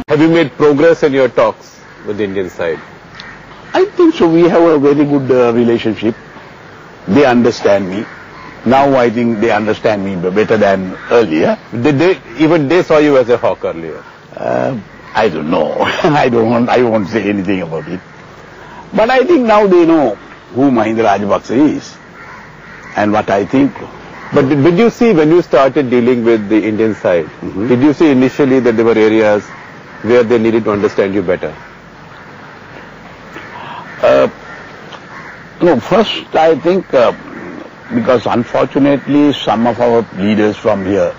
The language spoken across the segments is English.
Have you made progress in your talks with the Indian side? I think so. We have a very good relationship. They understand me. Now I think they understand me better than earlier. Even they saw you as a hawk earlier? I don't know. I won't say anything about it. But I think now they know who Mahinda Rajapaksa is and what I think. But did you see when you started dealing with the Indian side, did you see initially that there were areas where they needed to understand you better? No, first I think because unfortunately some of our leaders from here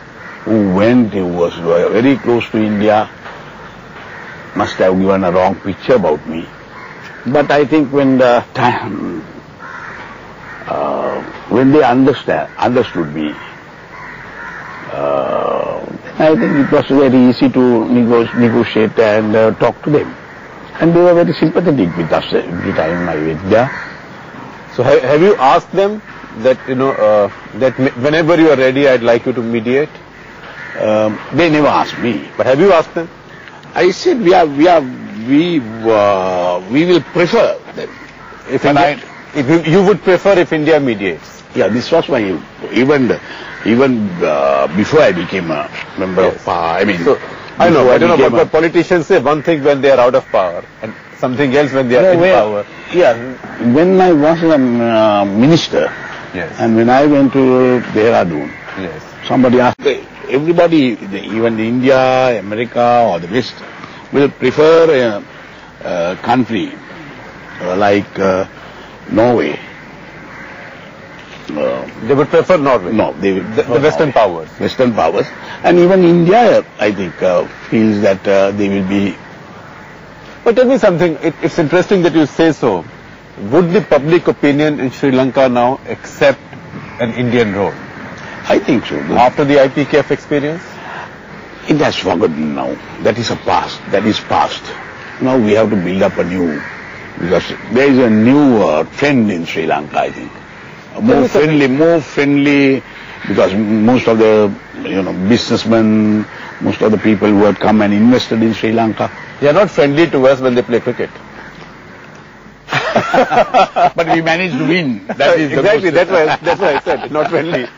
who was very close to India must have given a wrong picture about me. But I think when the time, when they understood me, I think it was very easy to negotiate and talk to them. And they were very sympathetic with us every time I went there. So have you asked them that, that whenever you are ready, I'd like you to mediate? They never asked me. But have you asked them? I said we will prefer them. If you would prefer if India mediates? Yeah, this was my even before I became a member of power. I know, but politicians say one thing when they are out of power and something else when they are in power. Yeah, when I was a minister, yes, and when I went to Dehradun, yes, somebody asked, everybody, even India, America or the West, will prefer a country like Norway. They would prefer Norway? No, they the Western powers. Western powers. And even India, I think, feels that they will be... But tell me something, it's interesting that you say so. Would the public opinion in Sri Lanka now accept an Indian role? I think so. After the IPKF experience? It has forgotten now. That is a past. That is past. Now we have to build up a new... Because there is a new trend in Sri Lanka, I think. More friendly, because most of the businessmen, most of the people who had come and invested in Sri Lanka, they are not friendly to us when they play cricket. But we managed to win. That is exactly. That's why I said not friendly.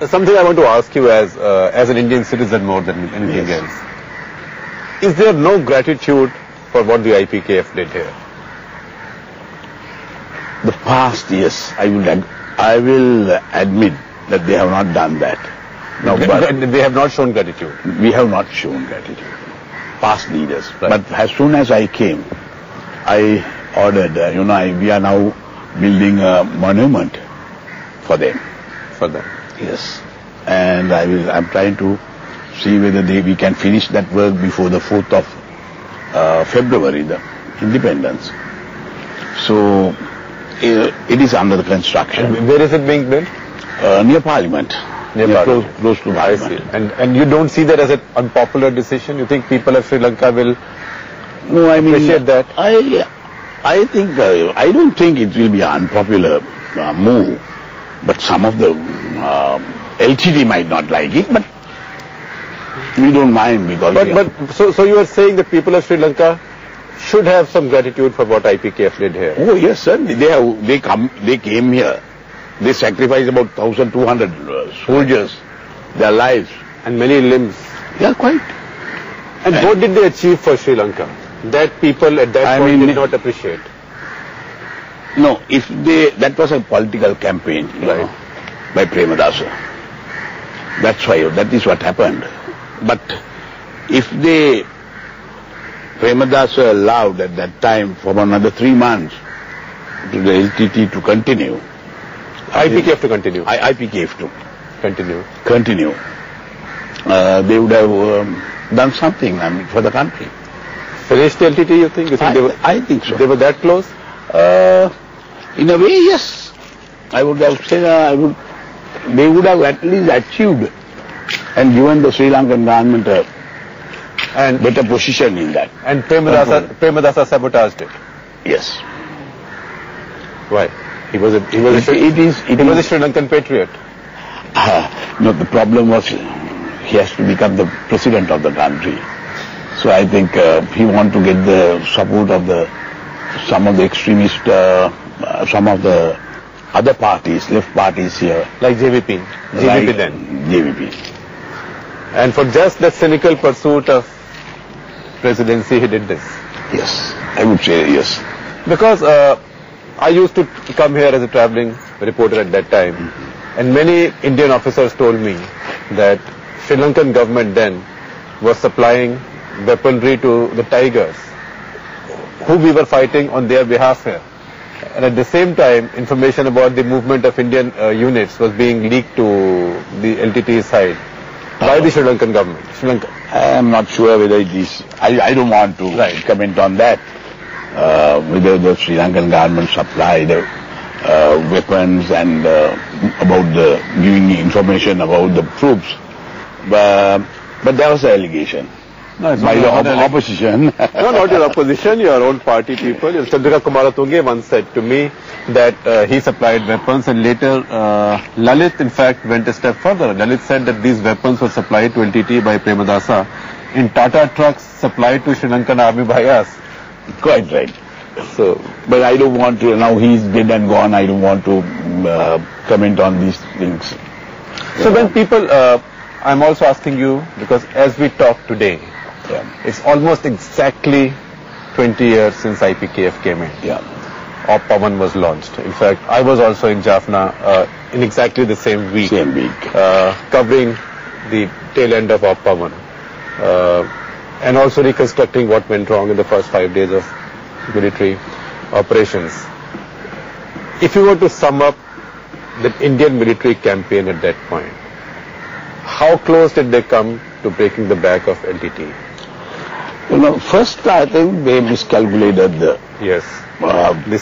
Something I want to ask you as an Indian citizen more than anything else. Is there no gratitude for what the IPKF did here? The past, yes, I will admit that they have not done that. No, but they have not shown gratitude. We have not shown gratitude. Past leaders. Right. But as soon as I came, I ordered, we are now building a monument for them. For them. Yes. And I'm trying to see whether we can finish that work before the 4th of February, the independence. So, it is under the construction. And where is it being built? Near Parliament. Close to Parliament. And you don't see that as an unpopular decision? You think people of Sri Lanka will appreciate that? I think, I don't think it will be an unpopular move. But some of the LTD might not like it, but we don't mind because... So you are saying that people of Sri Lanka should have some gratitude for what IPKF did here? Oh yes, certainly. They came here. They sacrificed about 1,200 soldiers, their lives. And many limbs. Yeah, quite. And what did they achieve for Sri Lanka that people at that point did not appreciate? No, that was a political campaign, right, by Premadasa. That's why, that is what happened. But if Premadasa allowed at that time for another 3 months to the LTT to continue. IPKF to continue? IPKF to continue. They would have done something, for the country. Finished LTT, you think? I think so. They were that close? In a way, yes. I would have said, they would have at least achieved and given the Sri Lankan government And better position in that. And Premadasa sabotaged it. Yes. Why? He was a Sri Lankan patriot. No, the problem was he has to become the president of the country. So I think he want to get the support of some of the extremist, some of the other parties, left parties here. Like JVP. JVP then. JVP. And for just that cynical pursuit of presidency, he did this. Yes, I would say yes. Because I used to come here as a traveling reporter at that time, and many Indian officers told me that Sri Lankan government then was supplying weaponry to the Tigers, who we were fighting on their behalf here. And at the same time, information about the movement of Indian units was being leaked to the LTT side by the Sri Lankan government. Sri Lanka. I am not sure whether it is. I don't want to comment on that. Whether the Sri Lankan government supplied weapons and about giving information about the troops, but there was an allegation. No, it's by the opposition. No, not your opposition, your own party people. Chandrika Kumaratunge once said to me that he supplied weapons, and later Lalit in fact went a step further. Lalit said that these weapons were supplied to LTT by Premadasa in Tata trucks supplied to Sri Lankan army by us. Quite right. So, but I don't want to, now he's dead and gone, I don't want to comment on these things. So when people, I'm also asking you, because as we talk today, it's almost exactly 20 years since IPKF came in. Op Pavan was launched. In fact, I was also in Jaffna in exactly the same week. Covering the tail end of Op Pavan. And also reconstructing what went wrong in the first 5 days of military operations. If you were to sum up the Indian military campaign at that point, how close did they come to breaking the back of LTT? You know, first I think they miscalculated the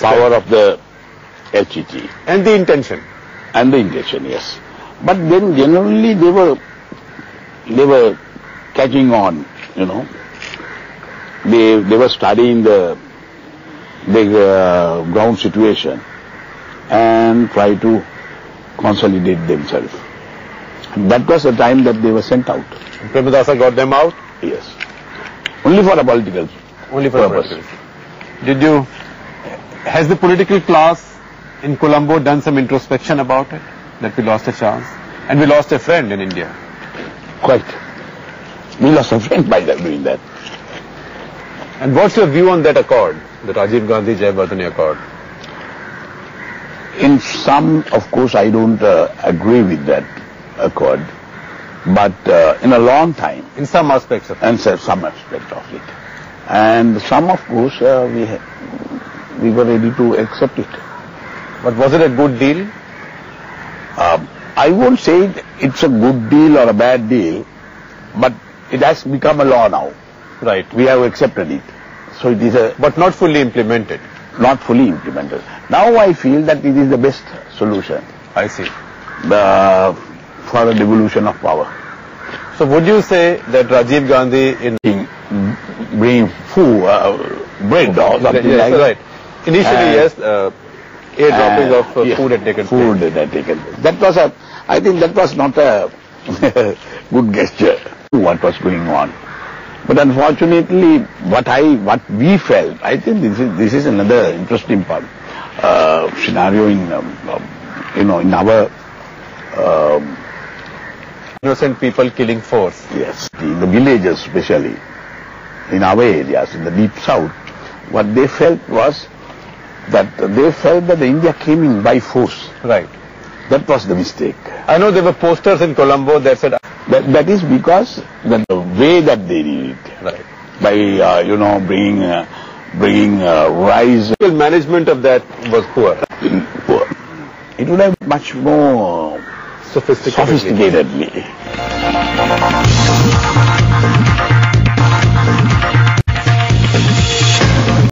power of the LTT. And the intention. And the intention, yes. But then generally they were catching on, you know. They were studying the ground situation and try to consolidate themselves. That was the time that they were sent out. Premadasa got them out? Yes. Only for a political purpose. Has the political class in Colombo done some introspection about it? That we lost a chance? And we lost a friend in India? Quite. We lost a friend by doing that. And what's your view on that accord, the Rajiv Gandhi Jayabardhani Accord? In some, of course, I don't agree with that accord, but in a long time. In some aspects of it. And some aspect of it. And some, of course, we were ready to accept it. But was it a good deal? I won't say it's a good deal or a bad deal, but it has become a law now. Right. We have accepted it. So it is but not fully implemented. Not fully implemented. Now I feel that it is the best solution. I see. For a devolution of power. So would you say that Rajiv Gandhi in bringing food, bread or something like that? Right. Initially, airdropping of food had taken place. That was I think that was not a good gesture. What was going on? But unfortunately, what we felt, I think this is another interesting part, scenario in our innocent people killing force. Yes, in the villages especially, in our areas, in the deep south, what they felt was that the India came in by force. Right. That was the mistake. I know there were posters in Colombo that said... That is because the way that they did it, right, by bringing rice. The management of that was poor. It would have much more sophisticatedly.